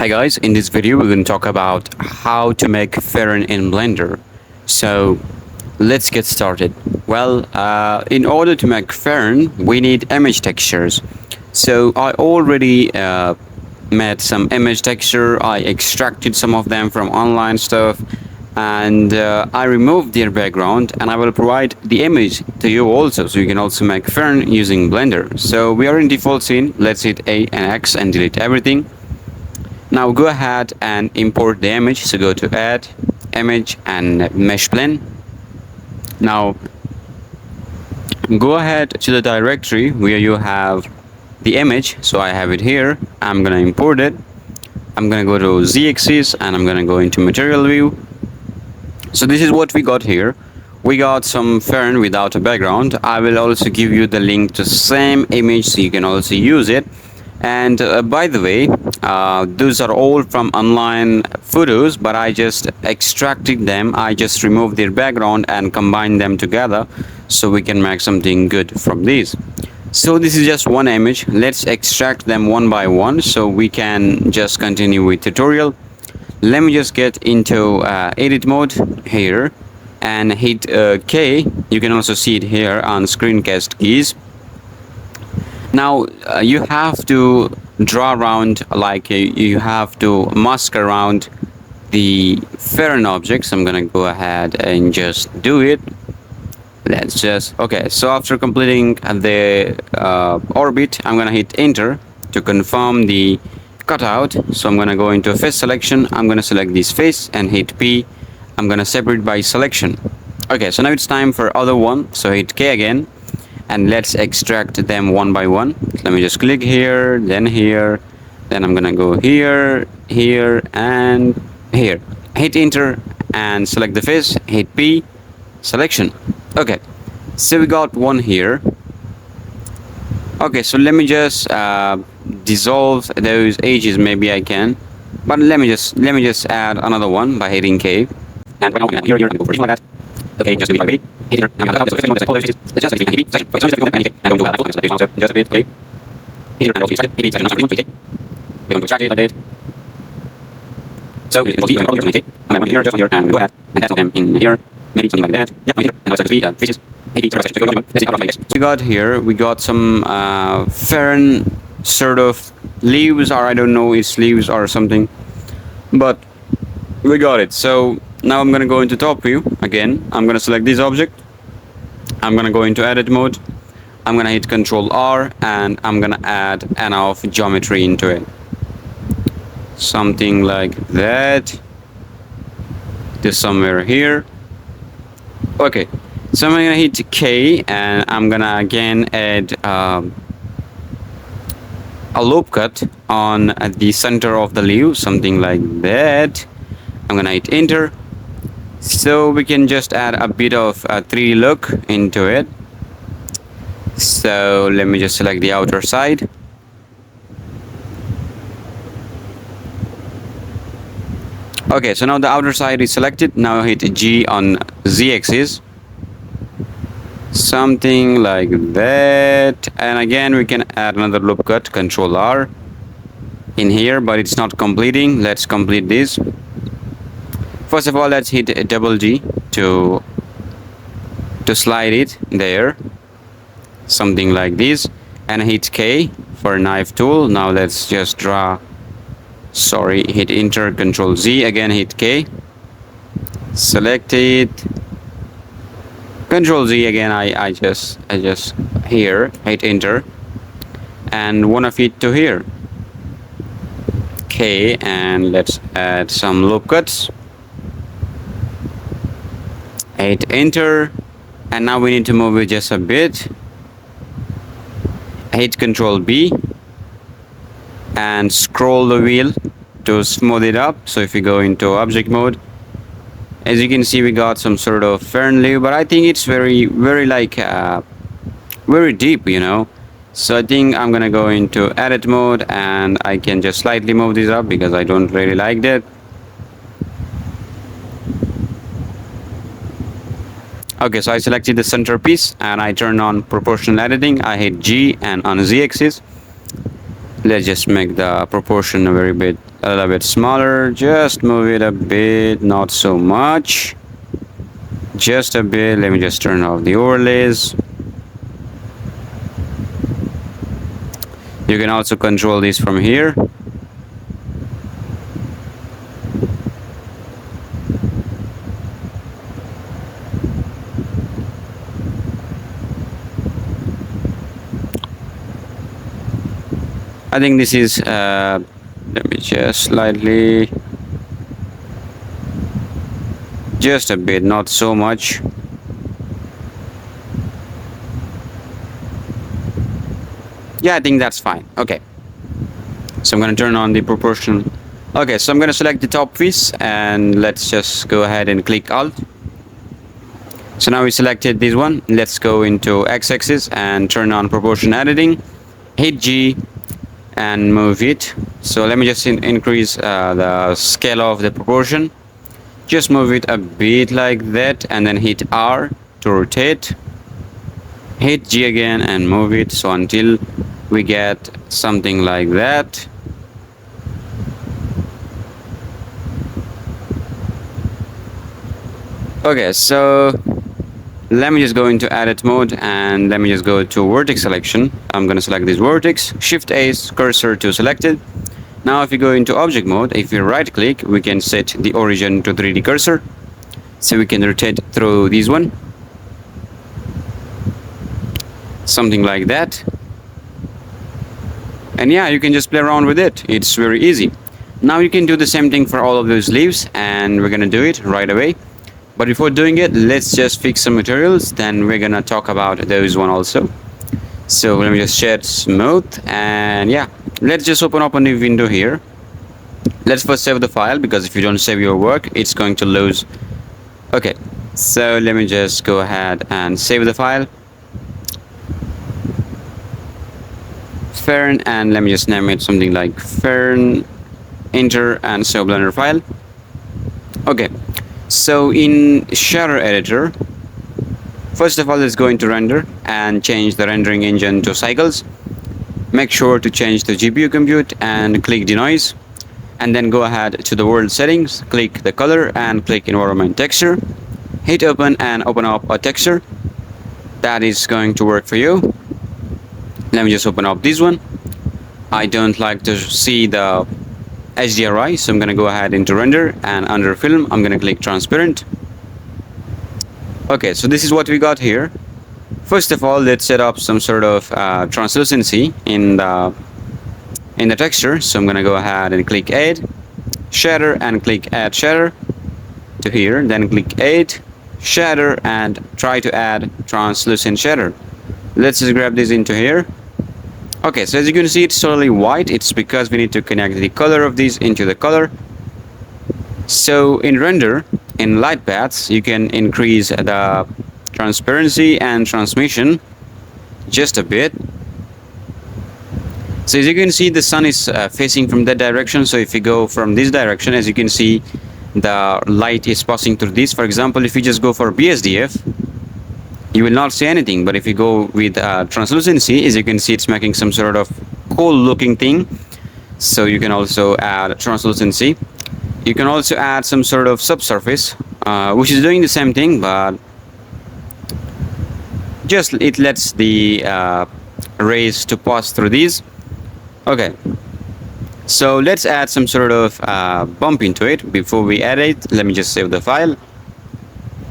Hi guys, in this video we're going to talk about how to make Fern in Blender. So let's get started. Well, in order to make Fern, we need image textures. So I already made some image texture. I extracted some of them from online stuff, and I removed their background, and I will provide the image to you also, so you can also make Fern using Blender. So we are in default scene. Let's hit A and X and delete everything. Now go ahead and import the image. So go to add image and mesh plane. Now go ahead to the directory where you have the image. So I have it here. I'm gonna import it. I'm gonna go to z-axis and I'm gonna go into material view. So this is what we got here. We got some Fern without a background. I will also give you the link to same image so you can also use it. And by the way, those are all from online photos, but I just extracted them. I just removed their background and combined them together so we can make something good from these. So this is just one image. Let's extract them one by one so we can just continue with tutorial. Let me just get into edit mode here and hit K. You can also see it here on screencast keys. Now you have to draw around, like you have to mask around the Fern objects. I'm gonna go ahead and just do it. Let's just, okay, so after completing the orbit, I'm gonna hit enter to confirm the cutout. So I'm gonna go into face selection. I'm gonna select this face and hit P. I'm gonna separate by selection. Okay, so now it's time for other one. So hit K again. And let's extract them one by one. Let me just click here, then I'm gonna go here, here, and here. Hit enter and select the face, hit P, selection. Okay, so we got one here. Okay, so let me just dissolve those edges. Maybe I can, but let me just add another one by hitting K. And here, and go for like that. Okay, just do it by here. Now I'm just a bit, just a bit, okay. Here and also maybe it's not okay. We're going to extract it a bit. So we'll see I'm going here, just here, and go ahead and add them in here. Maybe something like that. Yeah, here. And also three faces. We got here, we got some Fern sort of leaves, or I don't know, it's leaves or something. But we got it. So now I'm gonna go into top view again. I'm gonna select this object. I'm gonna go into edit mode. I'm gonna hit Control R and I'm gonna add enough geometry into it. Something like that. Just somewhere here. Okay. So I'm gonna hit K and I'm gonna again add a loop cut on the center of the leaf. Something like that. I'm gonna hit enter. So we can just add a bit of 3D look into it. So let me just select the outer side. Okay, so now the outer side is selected. Now hit G on Z-axis. Something like that. And again, we can add another loop cut, Control R in here, but it's not completing. Let's complete this. First of all, let's hit double G to slide it there, something like this, and hit K for knife tool. Now let's just draw, sorry, hit enter, Control Z, again hit K, select it, Control Z again, I just here, hit enter, and one of it to here, K, and let's add some loop cuts. Hit enter, and now we need to move it just a bit. Hit Control B and scroll the wheel to smooth it up. So if we go into object mode, as you can see, we got some sort of Fern leaf, but I think it's very like very deep, you know. So I think I'm gonna go into edit mode and I can just slightly move this up because I don't really like that. Okay, so I selected the centerpiece and I turn on proportional editing. I hit G and on Z-axis. Let's just make the proportion a very bit a little bit smaller. Just move it a bit, not so much. Just a bit. Let me just turn off the overlays. You can also control this from here. I think this is, let me just slightly, just a bit, not so much. Yeah, I think that's fine. Okay. So I'm going to turn on the proportion. Okay, so I'm going to select the top piece and let's just go ahead and click Alt. So now we selected this one. Let's go into X-axis and turn on proportion editing. Hit G and move it. So let me just increase the scale of the proportion. Just move it a bit like that and then hit R to rotate. Hit G again and move it, so until we get something like that. Okay, so let me just go into edit mode and let me just go to vertex selection. I'm going to select this vertex, Shift A, cursor to selected. Now if you go into object mode, if you right click, we can set the origin to 3D cursor. So we can rotate through this one. Something like that. And yeah, you can just play around with it. It's very easy. Now you can do the same thing for all of those leaves and we're going to do it right away. But before doing it, let's just fix some materials, then we're gonna talk about those one also. So let me just share smooth, and yeah, let's just open up a new window here. Let's first save the file, because if you don't save your work, it's going to lose. Okay, so let me just go ahead and save the file. Fern, and let me just name it something like Fern, enter, and save Blender file. Okay. So in shader editor, first of all, let's go into render and change the rendering engine to cycles. Make sure to change the GPU compute and click denoise, and then go ahead to the world settings, click the color and click environment texture. Hit open and open up a texture. That is going to work for you. Let me just open up this one. I don't like to see the HDRI, so I'm going to go ahead into render, and under film I'm going to click transparent. Okay, so this is what we got here. First of all, let's set up some sort of translucency in the texture. So I'm going to go ahead and click add shader and click add shader to here, then click add shader and try to add translucent shader. Let's just grab this into here. Okay, so as you can see, it's totally white. It's because we need to connect the color of these into the color. So in render, in light paths, you can increase the transparency and transmission just a bit. So as you can see, the sun is facing from that direction. So if you go from this direction, as you can see, the light is passing through this. For example, if you just go for BSDF, you will not see anything, but if you go with translucency, as you can see, it's making some sort of cool looking thing. So you can also add translucency. You can also add some sort of subsurface, which is doing the same thing, but just it lets the rays to pass through these. Okay, so let's add some sort of bump into it. Before we add it, let me just save the file.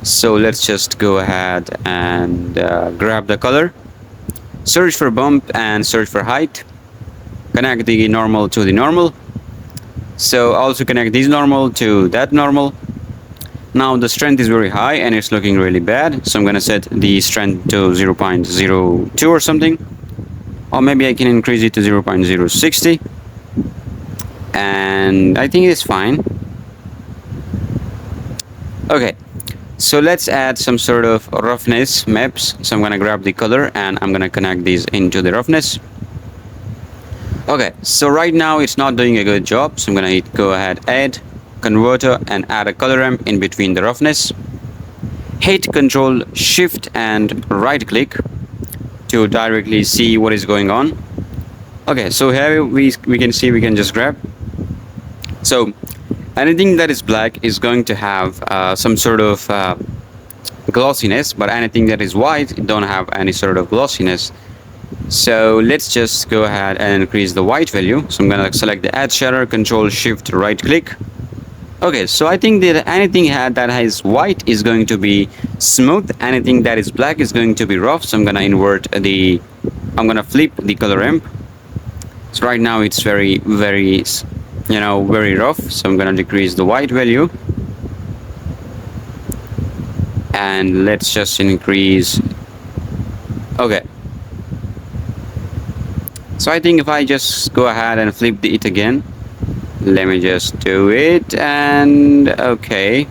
So let's just go ahead and grab the color, search for bump and search for height, connect the normal to the normal. So also connect this normal to that normal. Now the strength is very high and it's looking really bad, so I'm gonna set the strength to 0.02 or something, or maybe I can increase it to 0.060, and I think it's fine. Okay, so let's add some sort of roughness maps. So I'm gonna grab the color and I'm gonna connect these into the roughness. Okay, so right now it's not doing a good job, so I'm gonna hit go ahead, add converter, and add a color ramp in between the roughness. Hit Control Shift and right click to directly see what is going on. Okay, so here we can see, we can just grab So anything that is black is going to have some sort of glossiness, but anything that is white don't have any sort of glossiness. So let's just go ahead and increase the white value. So I'm gonna select the add shader, control shift right click. Okay, so I think that anything that has white is going to be smooth. Anything that is black is going to be rough. So I'm gonna flip the color ramp. So right now it's very very rough. So I'm gonna decrease the white value. And let's just increase. Okay. So I think if I just go ahead and flip it again, let me just do it. And okay,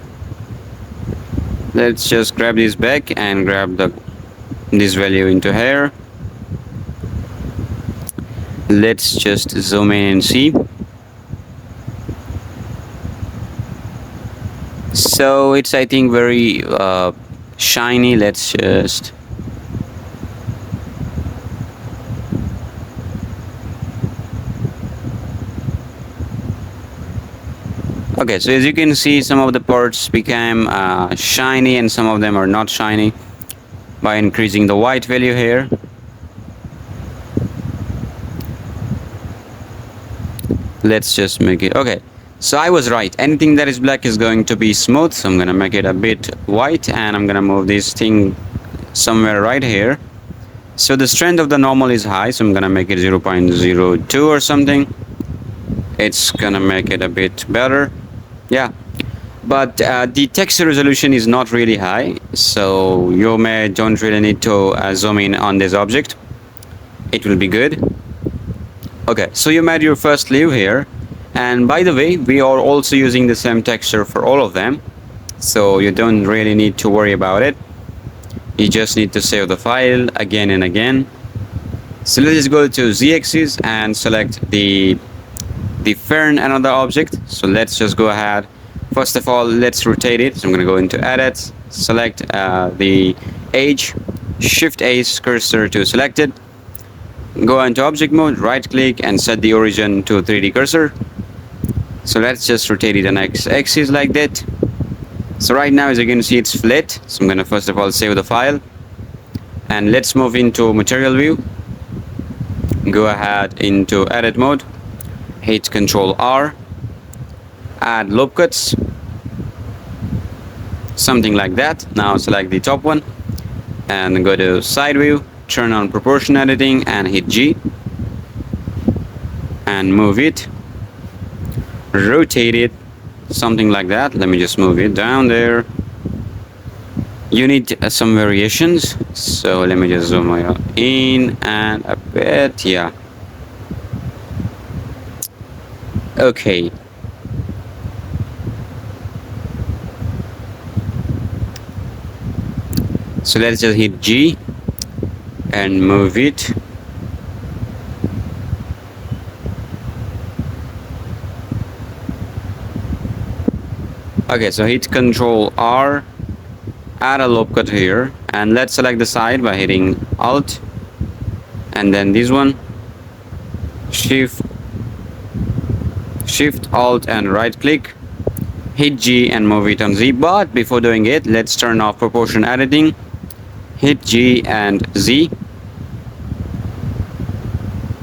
let's just grab this back and grab this value into here. Let's just zoom in and see. So it's, I think, very shiny. Let's just okay, so as you can see, some of the parts became shiny and some of them are not shiny by increasing the white value here. Let's just make it okay. So I was right, anything that is black is going to be smooth. So I'm gonna make it a bit white, and I'm gonna move this thing somewhere right here. So the strength of the normal is high, so I'm gonna make it 0.02 or something. It's gonna make it a bit better. Yeah, but the texture resolution is not really high, so you don't really need to zoom in on this object. It will be good. Okay, so you made your first leaf here, and by the way, we are also using the same texture for all of them, so you don't really need to worry about it. You just need to save the file again and again. So let's go to z-axis and select the Fern, another object. So let's just go ahead. First of all, let's rotate it. So I'm going to go into edit, select the edge, shift A cursor to selected, go into object mode, right click and set the origin to 3D cursor. So let's just rotate it on x-axis like that. So right now, as you can see, it's flat. So I'm going to first of all save the file, and let's move into material view. Go ahead into edit mode, hit Ctrl R, add loop cuts, something like that. Now select the top one and go to side view, turn on proportion editing and hit G and move it, rotate it, something like that. Let me just move it down there. You need some variations, so let me just zoom in and a bit. Yeah, okay. So let's just hit G and move it. Okay, so hit Ctrl R, add a loop cut here, and let's select the side by hitting Alt, and then this one, Shift Alt and right click, hit G and move it on Z. But before doing it, let's turn off proportion editing, hit G and Z.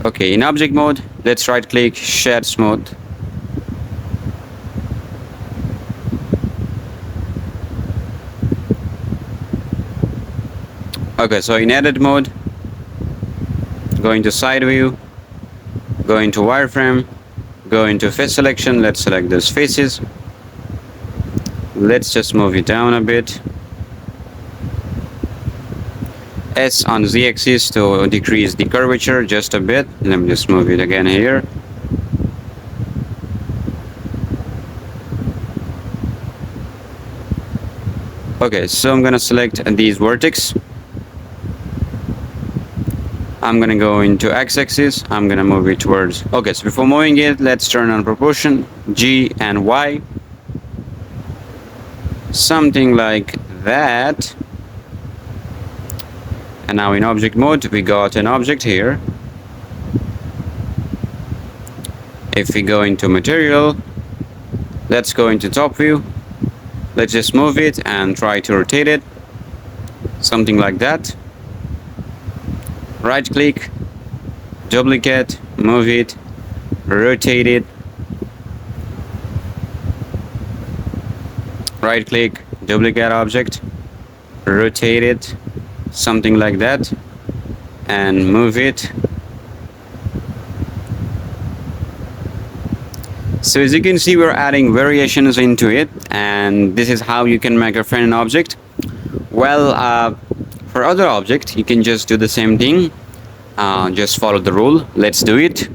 Okay, in object mode, let's right click, shed smooth. Okay, so in edit mode, go into side view, go into wireframe, go into face selection. Let's select those faces. Let's just move it down a bit. S on Z axis to decrease the curvature just a bit. Let me just move it again here. Okay, so I'm gonna select these vertex. I'm gonna go into x-axis. I'm gonna move it towards. Okay, so before moving it, let's turn on proportion, G and Y, something like that. And now in object mode, we got an object here. If we go into material, Let's go into top view. Let's just move it and try to rotate it. Something like that. Right click, duplicate, move it, rotate it. Right click, duplicate object, rotate it. Something like that. And move it. So as you can see, we're adding variations into it, and this is how you can make a friend object. Well, for other object, you can just do the same thing. Just follow the rule. Let's do it.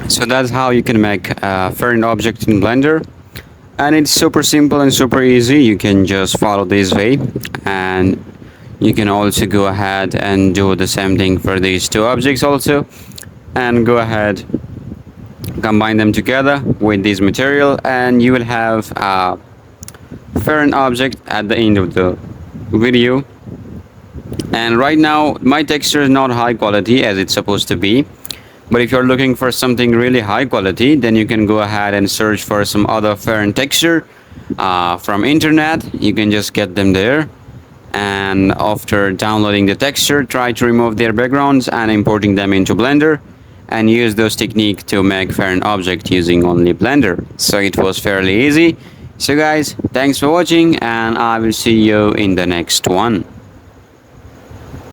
So that's how you can make a Fern object in Blender. And it's super simple and super easy. You can just follow this way, and you can also go ahead and do the same thing for these two objects also, and go ahead, combine them together with this material, and you will have a Fern object at the end of the video. And right now my texture is not high quality as it's supposed to be, but if you're looking for something really high quality, then you can go ahead and search for some other Fern texture from internet. You can just get them there, and after downloading the texture, try to remove their backgrounds and importing them into Blender, and use those techniques to make Fern object using only Blender. So it was fairly easy. So guys, thanks for watching, and I will see you in the next one.